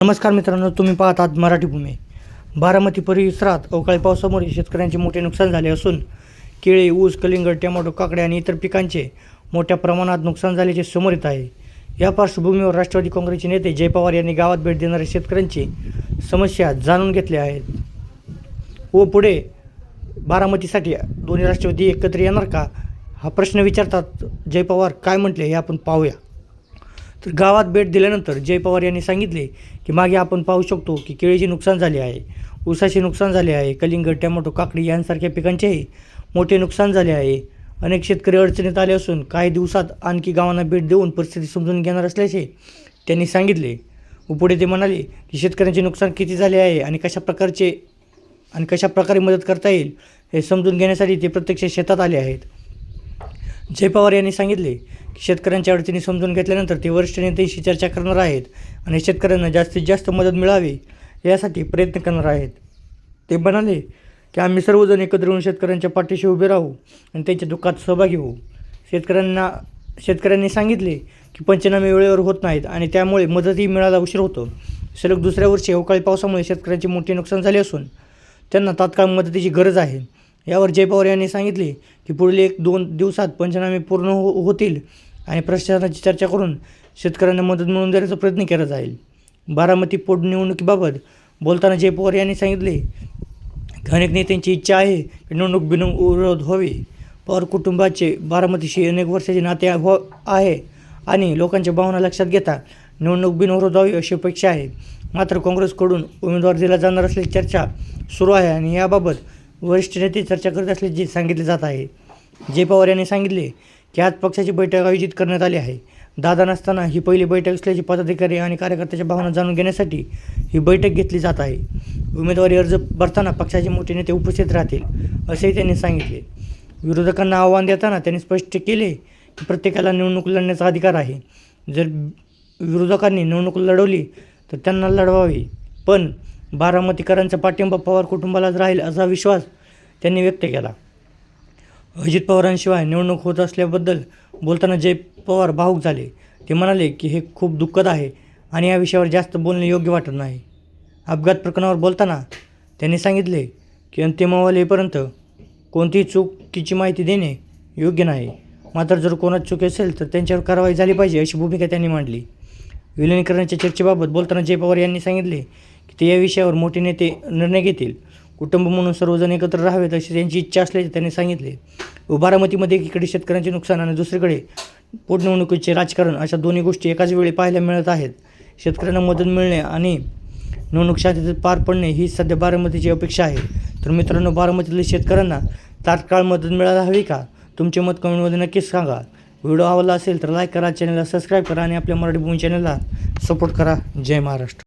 नमस्कार मित्रांनो, तुम्ही पाहत आहात मराठी भूमी. बारामती परिसरात अवकाळी पावसामुळे शेतकऱ्यांचे मोठे नुकसान झाले असून केळी, ऊस, कलिंगड, टोमॅटो, काकड्या आणि इतर पिकांचे मोठ्या प्रमाणात नुकसान झाल्याचे समोर येत आहे. या पार्श्वभूमीवर राष्ट्रवादी काँग्रेसचे नेते जय पवार यांनी गावात भेट देणाऱ्या शेतकऱ्यांची समस्या जाणून घेतल्या आहेत व पुढे बारामतीसाठी दोन्ही राष्ट्रवादी एकत्र येणार का, हा प्रश्न विचारतात जय पवार काय म्हटले हे आपण पाहूया. तर गावात भेट दिल्यानंतर जय पवार यांनी सांगितले की मागे आपण पाहू शकतो की केळीचे नुकसान झाले आहे, ऊसाचे नुकसान झाले आहे, कलिंगड, टोमॅटो, काकडी यांसारख्या पिकांचेही मोठे नुकसान झाले आहे. अनेक शेतकरी अडचणीत आले असून काही दिवसात आणखी गावांना भेट देऊन परिस्थिती समजून घेणार असल्याचे त्यांनी सांगितले व पुढे ते म्हणाले की शेतकऱ्यांचे नुकसान किती झाले आहे आणि कशा प्रकारे मदत करता येईल हे समजून घेण्यासाठी ते प्रत्यक्ष शेतात आले आहेत. जय पवार यांनी सांगितले की शेतकऱ्यांच्या अडचणी समजून घेतल्यानंतर ते वरिष्ठ नेत्यांशी चर्चा करणार आहेत आणि शेतकऱ्यांना जास्तीत जास्त मदत मिळावी यासाठी प्रयत्न करणार आहेत. ते म्हणाले की आम्ही सर्वजण एकत्र येऊन शेतकऱ्यांच्या पाठीशी उभे राहू आणि त्यांच्या दुःखात सहभागी होऊ. शेतकऱ्यांनी सांगितले की पंचनामे वेळेवर होत नाहीत आणि त्यामुळे मदतही मिळायला उशीर होतो. सलग दुसऱ्या वर्षी अवकाळी पावसामुळे शेतकऱ्यांचे मोठे नुकसान झाले असून त्यांना तात्काळ मदतीची गरज आहे. यावर जय पवार यांनी सांगितले की पुढील 1-2 दिवसात पंचनामे पूर्ण होतील आणि प्रशासनाची चर्चा करून शेतकऱ्यांना मदत मिळवून देण्याचा प्रयत्न केला जाईल. बारामती पोटनिवडणुकीबाबत बोलताना जय पवार यांनी सांगितले की अनेक नेत्यांची इच्छा आहे की निवडणूक बिनविरोध व्हावी. पवार कुटुंबाचे बारामतीशी अनेक वर्षाचे नाते आहे आणि लोकांच्या भावना लक्षात घेता निवडणूक बिनविरोध व्हावी अशी अपेक्षा आहे. मात्र काँग्रेसकडून उमेदवार दिला जाणार असल्याची चर्चा सुरू आहे आणि याबाबत वरिष्ठ नेते चर्चा करत असल्याचे सांगितले जात आहे. जय पवार यांनी सांगितले की आज पक्षाची बैठक आयोजित करण्यात आली आहे. दादा नसताना ही पहिली बैठक असल्याची पदाधिकारी आणि कार्यकर्त्याच्या भावना जाणून घेण्यासाठी ही बैठक घेतली जात आहे. उमेदवारी अर्ज भरताना पक्षाचे मोठे नेते उपस्थित राहतील असेही त्यांनी सांगितले. विरोधकांना आव्हान देताना त्यांनी स्पष्ट केले की प्रत्येकाला निवडणूक लढण्याचा अधिकार आहे. जर विरोधकांनी निवडणूक लढवली तर त्यांना लढवावी, पण बारामतीकरांचा पाठिंबा पवार कुटुंबालाच राहील असा विश्वास त्यांनी व्यक्त केला. अजित पवारांशिवाय निवडणूक होत असल्याबद्दल बोलताना जय पवार भावूक झाले. ते म्हणाले की हे खूप दुःखद आहे आणि या विषयावर जास्त बोलणे योग्य वाटत नाही. अपघात प्रकरणावर बोलताना त्यांनी सांगितले की अंतिम अहवाल येईपर्यंत कोणतीही चुकीची माहिती देणे योग्य नाही. मात्र जर कोणाची चूक असेल तर त्यांच्यावर कारवाई झाली पाहिजे अशी भूमिका त्यांनी मांडली. विलिनीकरणाच्या चर्चेबाबत बोलताना जय पवार यांनी सांगितले की ते या विषयावर मोठे नेते निर्णय घेतील. कुटुंब म्हणून सर्वजण एकत्र राहावेत अशी त्यांची इच्छा असल्याचे त्यांनी सांगितले. बारामतीमध्ये एकीकडे शेतकऱ्यांचे नुकसान आणि दुसरीकडे पोटनिवडणुकीचे राजकारण अशा दोन्ही गोष्टी एकाच वेळी पाहायला मिळत आहेत. शेतकऱ्यांना मदत मिळणे आणि निवडणूक शांततेत पार पडणे ही सध्या बारामतीची अपेक्षा आहे. तर मित्रांनो, बारामतीतील शेतकऱ्यांना तात्काळ मदत मिळायला हवी का? तुमचे मत कमेंटमध्ये नक्कीच सांगा. व्हिडिओ आवडला असेल तर लाईक करा, चॅनलला सबस्क्राईब करा आणि आपल्या मराठी भूमी चॅनलला सपोर्ट करा. जय महाराष्ट्र.